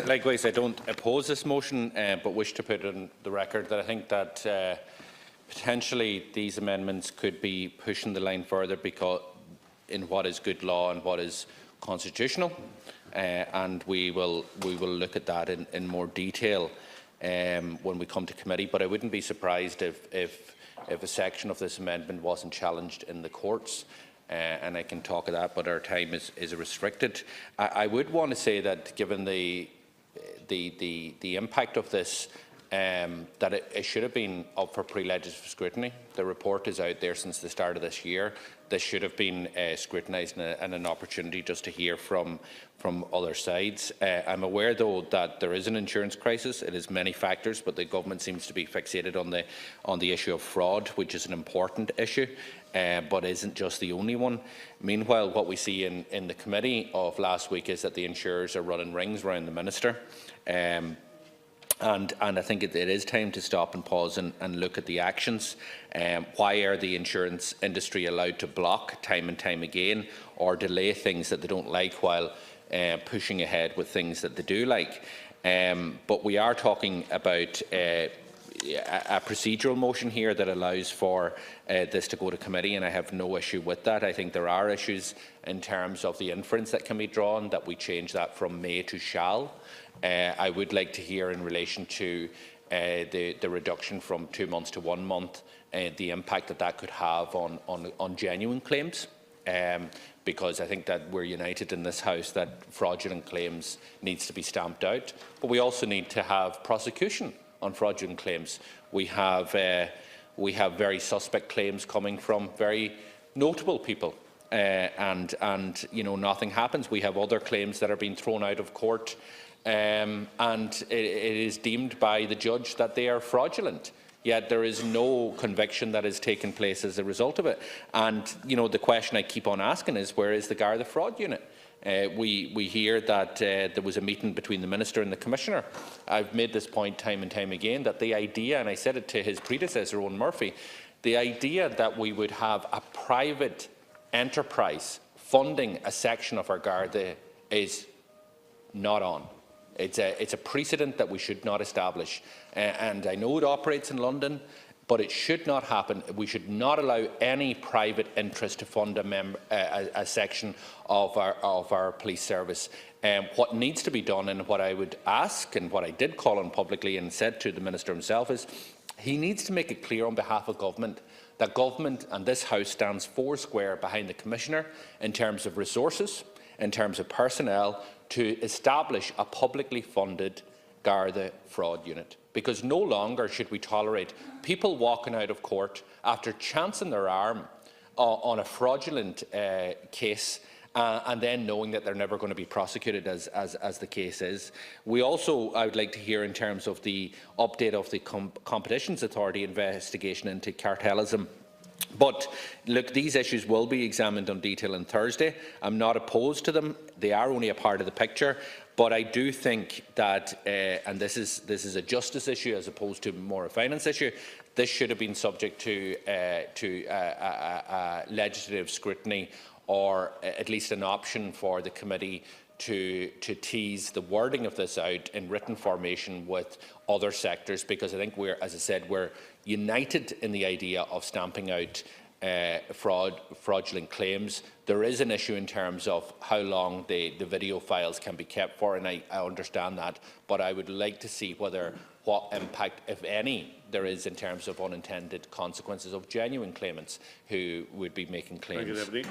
Likewise, I don't oppose this motion, but wish to put on the record that I think that potentially these amendments could be pushing the line further because in what is good law and what is constitutional, and we will look at that in more detail when we come to committee. But I wouldn't be surprised if a section of this amendment wasn't challenged in the courts. And I can talk of that, but our time is restricted. I would want to say that, given the impact of this, that it should have been up for pre-legislative scrutiny. The report is out there since the start of this year. This should have been scrutinised and an opportunity just to hear from other sides. I'm aware, though, that there is an insurance crisis. It is many factors, but the government seems to be fixated on the issue of fraud, which is an important issue, but isn't just the only one. Meanwhile, what we see in the committee of last week is that the insurers are running rings around the minister. And I think it is time to stop and pause and look at the actions. Why are the insurance industry allowed to block time and time again or delay things that they don't like while pushing ahead with things that they do like? But we are talking about a procedural motion here that allows for this to go to committee, and I have no issue with that. I think there are issues in terms of the inference that can be drawn that we change that from may to shall. I would like to hear, in relation to the reduction from 2 months to 1 month, the impact that could have on genuine claims, because I think that we're united in this House that fraudulent claims needs to be stamped out, but we also need to have prosecution on fraudulent claims. We have very suspect claims coming from very notable people, and nothing happens. We have other claims that are being thrown out of court, and it is deemed by the judge that they are fraudulent, yet there is no conviction that has taken place as a result of it. And the question I keep on asking is, where is the Garda Fraud Unit? We hear that there was a meeting between the Minister and the Commissioner. I've made this point time and time again, that the idea, and I said it to his predecessor, Owen Murphy, the idea that we would have a private enterprise funding a section of our Garda is not on. It's a precedent that we should not establish. And I know it operates in London, but it should not happen. We should not allow any private interest to fund a section of our police service. What needs to be done, and what I would ask, and what I did call on publicly and said to the Minister himself, is he needs to make it clear on behalf of government that government and this House stands foursquare behind the Commissioner in terms of resources, in terms of personnel, to establish a publicly funded Garda Fraud Unit. Because no longer should we tolerate people walking out of court after chancing their arm on a fraudulent case, and then knowing that they're never going to be prosecuted as the case is. We also, I would like to hear, in terms of the update of the Competitions Authority investigation into cartelism. But look, these issues will be examined in detail on Thursday. I'm not opposed to them. They are only a part of the picture. But I do think that, and this is a justice issue as opposed to more a finance issue, this should have been subject to legislative scrutiny, or at least an option for the committee to tease the wording of this out in written formation with other sectors, because I think we're, as I said, we're united in the idea of stamping out fraudulent claims. There is an issue in terms of how long the video files can be kept for, and I understand that, but I would like to see what impact, if any, there is in terms of unintended consequences of genuine claimants who would be making claims. Thank you, Deputy.